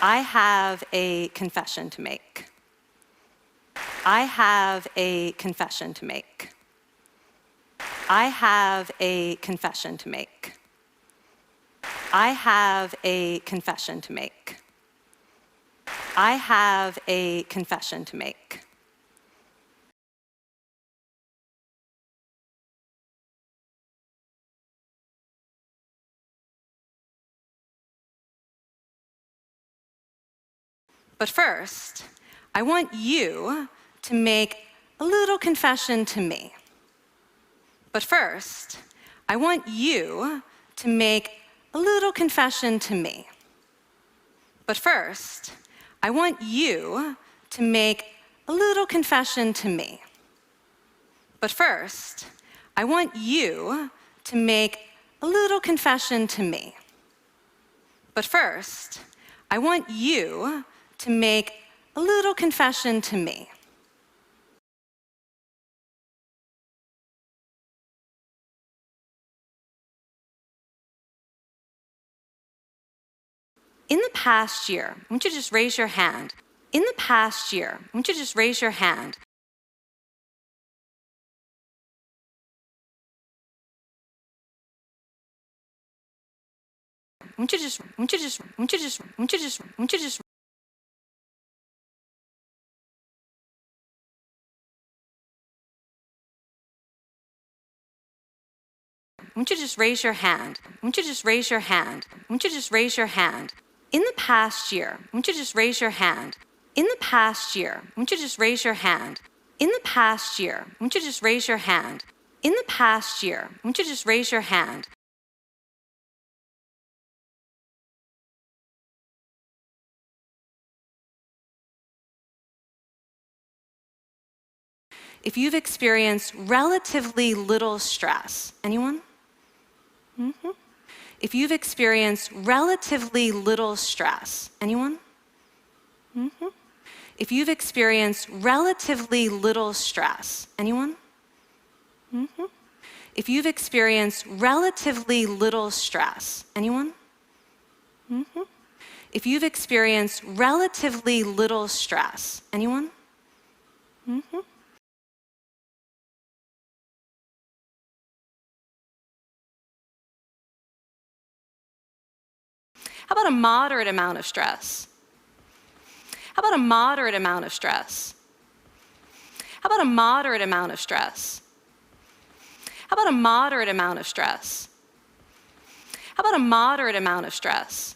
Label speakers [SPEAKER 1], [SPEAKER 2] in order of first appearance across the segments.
[SPEAKER 1] I have a confession to make. I have a confession to make. I have a confession to make. I have a confession to make. I have a confession to make. But first, I want you to make a little confession to me. But first, I want you to make a little confession to me. But first, I want you to make a little confession to me. But first, I want you to make a little confession to me. But first, I want you to make a little confession to me. In the past year, I want you to just raise your hand. In the past year, I want you to just raise your hand. I want you to just raise your hand. I want you to just raise your hand. I want you to just raise your hand. In the past year, I want you to just raise your hand. In the past year, I want you to just raise your hand. In the past year, I want you to just raise your hand. In the past year, I want you to just raise your hand. If you've experienced relatively little stress, anyone? Mm-hmm. If you've experienced relatively little stress, anyone? Mm-hmm. If you've experienced relatively little stress, anyone? Mm-hmm. If you've experienced relatively little stress, anyone? Mm-hmm. If you've experienced relatively little stress, anyone? Mm-hmm. How about a moderate amount of stress? How about a moderate amount of stress? How about a moderate amount of stress? How about a moderate amount of stress? How about a moderate amount of stress?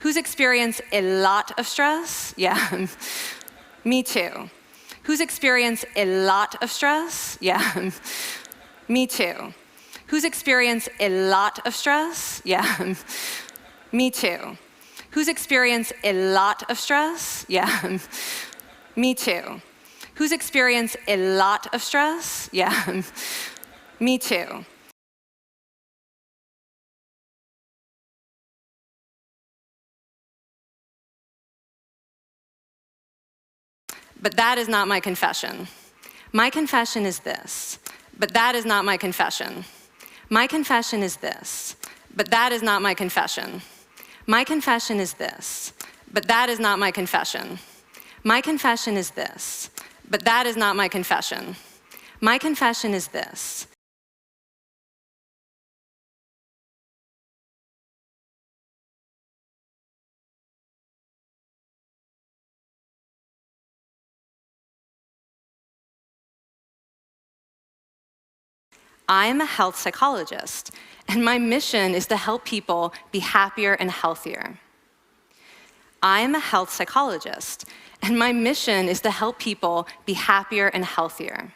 [SPEAKER 1] Who's experienced a lot of stress? Yeah, me too. Who's experienced a lot of stress? Yeah, me too. Who's experienced a lot of stress? Yeah, me too. Who's experienced a lot of stress? Yeah, me too. Who's experienced a lot of stress? Yeah, me too. But that is not my confession. My confession is this. But that is not my confession. My confession is this. But that is not my confession. My confession is this. But that is not my confession. My confession is this. But that is not my confession. My confession is this. I'm a health psychologist, and my mission is to help people be happier and healthier. I'm a health psychologist, and my mission is to help people be happier and healthier.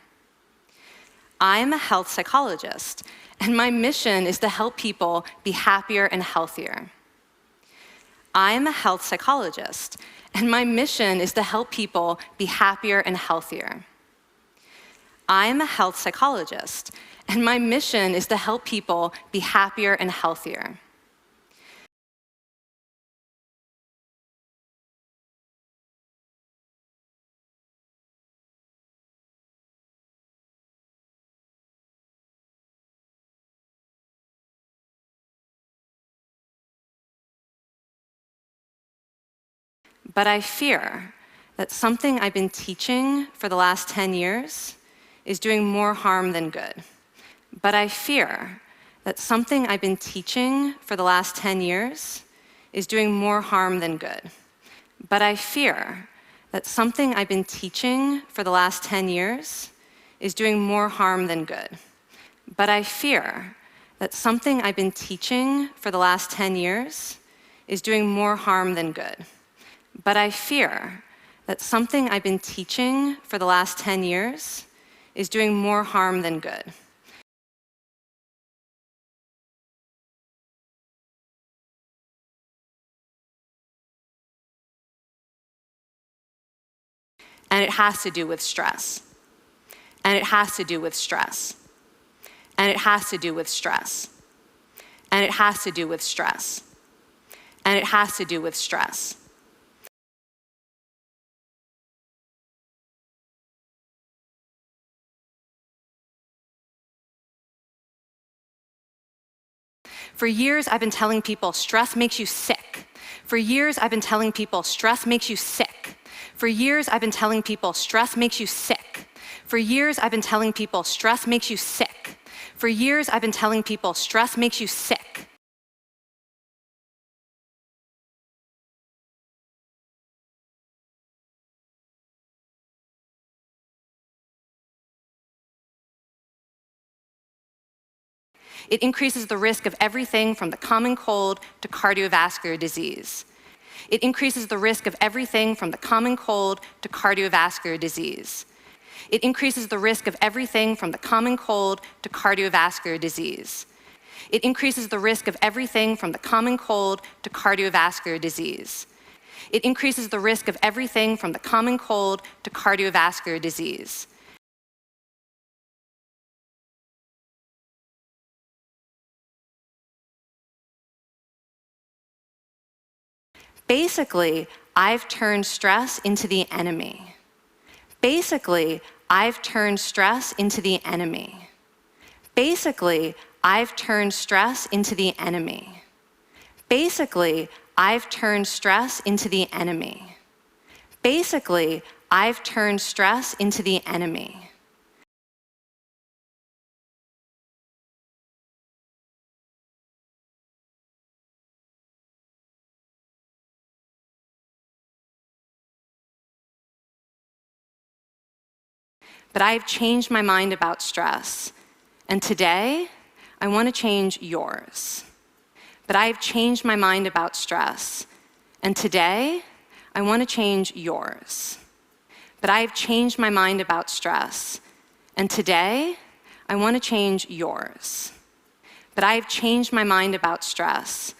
[SPEAKER 1] I'm a health psychologist, and my mission is to help people be happier and healthier. I'm a health psychologist, and my mission is to help people be happier and healthier. I'm a health psychologist, and my mission is to help people be happier and healthier. but I fear that something I've been teaching for the last 10 years is doing more harm than good. But I fear that something I've been teaching for the last 10 years is doing more harm than good. But I fear that something I've been teaching for the last 10 years is doing more harm than good. But I fear that something I've been teaching for the last 10 years is doing more harm than good. But I fear that something I've been teaching for the last 10 years is doing more harm than good. And it has to do with stress. And it has to do with stress. And it has to do with stress. And it has to do with stress. And it has to do with stress. For years, I've been telling people stress makes you sick. For years, I've been telling people stress makes you sick. For years, I've been telling people stress makes you sick. For years, I've been telling people stress makes you sick. For years, I've been telling people stress makes you sick. It increases the risk of everything from the common cold to cardiovascular disease. It increases the risk of everything from the common cold to cardiovascular disease. It increases the risk of everything from the common cold to cardiovascular disease. It increases the risk of everything from the common cold to cardiovascular disease. It increases the risk of everything from the common cold to cardiovascular disease. Basically, I've turned stress into the enemy. Basically, I've turned stress into the enemy. Basically, I've turned stress into the enemy. Basically, I've turned stress into the enemy. Basically, I've turned stress into the enemy. But I've changed my mind about stress. And today, I want to change yours. But I've changed my mind about stress. And today, I want to change yours. But I've changed my mind about stress. And today, I want to change yours. But I've changed my mind about stress.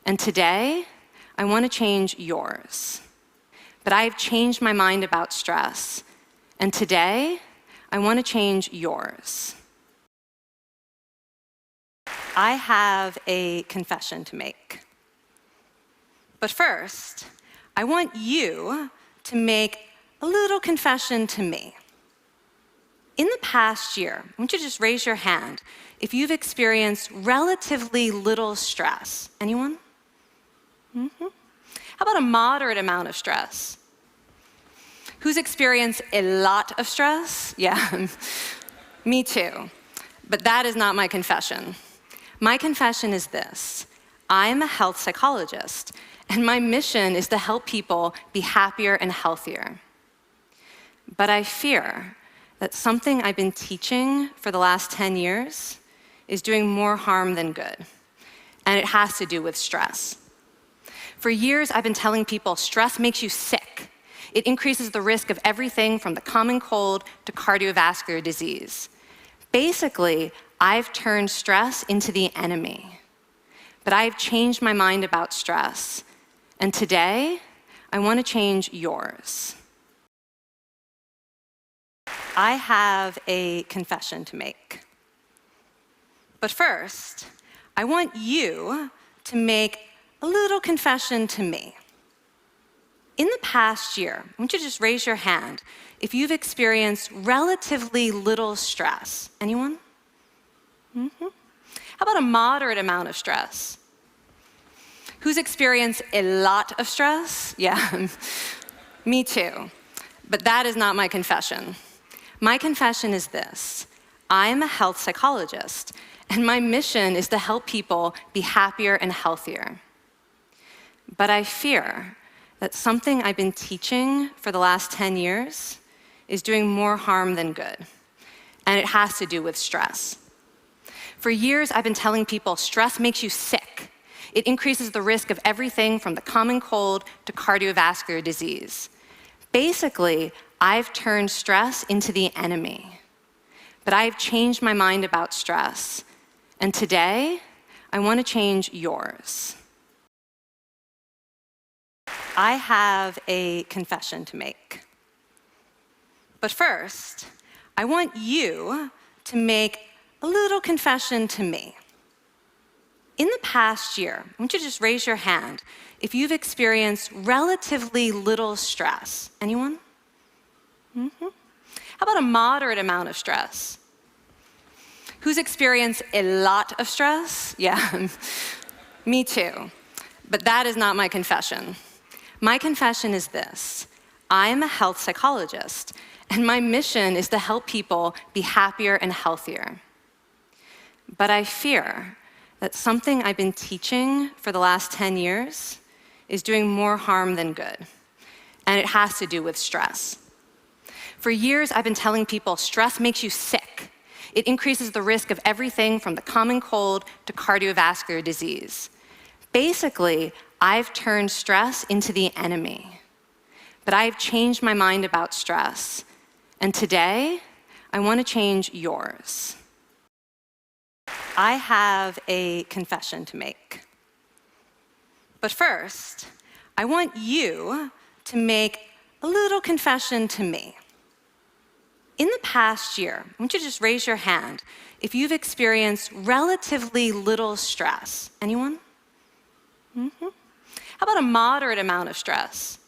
[SPEAKER 1] And today, I want to change yours. But I've changed my mind about stress. And today, I want to change yours. I have a confession to make. But first, I want you to make a little confession to me. In the past year, I want you to just raise your hand if you've experienced relatively little stress. Anyone? How about a moderate amount of stress? Who's experienced a lot of stress? Yeah, me too. But that is not my confession. My confession is this: I'm a health psychologist, and my mission is to help people be happier and healthier. But I fear that something I've been teaching for the last 10 years is doing more harm than good, and it has to do with stress. For years, I've been telling people stress makes you sick. It increases the risk of everything from the common cold to cardiovascular disease. Basically, I've turned stress into the enemy. But I've changed my mind about stress. And today, I want to change yours. I have a confession to make. But first, I want you to make a little confession to me. In the past year, I want you to just raise your hand if you've experienced relatively little stress. Anyone? How about a moderate amount of stress? Who's experienced a lot of stress? Yeah, me too. But that is not my confession. My confession is this: I'm a health psychologist, and my mission is to help people be happier and healthier. But I fear that something I've been teaching for the last 10 years is doing more harm than good, and it has to do with stress. For years, I've been telling people stress makes you sick. It increases the risk of everything from the common cold to cardiovascular disease. Basically, I've turned stress into the enemy. But I've changed my mind about stress, and today, I want to change yours. I have a confession to make. But first, I want you to make a little confession to me. In the past year, I want you to just raise your hand if you've experienced relatively little stress. Anyone? How about a moderate amount of stress? Who's experienced a lot of stress? Yeah, me too. But that is not my confession. My confession is this: I'm a health psychologist, and my mission is to help people be happier and healthier. But I fear that something I've been teaching for the last 10 years is doing more harm than good, and it has to do with stress. For years, I've been telling people stress makes you sick. It increases the risk of everything from the common cold to cardiovascular disease. Basically, I've turned stress into the enemy. But I've changed my mind about stress, and today, I want to change yours. I have a confession to make. But first, I want you to make a little confession to me. In the past year, I want you to just raise your hand if you've experienced relatively little stress. Anyone? How about a moderate amount of stress?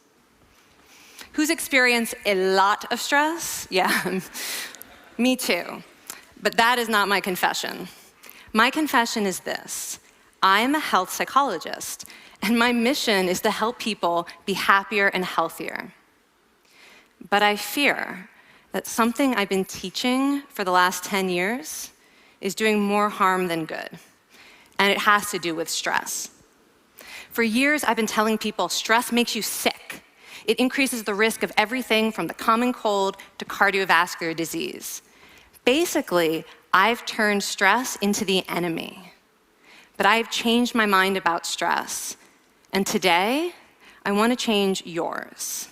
[SPEAKER 1] Who's experienced a lot of stress? Yeah, me too. But that is not my confession. My confession is this: I'm a health psychologist, and my mission is to help people be happier and healthier. But I fear that something I've been teaching for the last 10 years is doing more harm than good, and it has to do with stress. For years, I've been telling people stress makes you sick. It increases the risk of everything from the common cold to cardiovascular disease. Basically, I've turned stress into the enemy. But I've changed my mind about stress, and today, I want to change yours.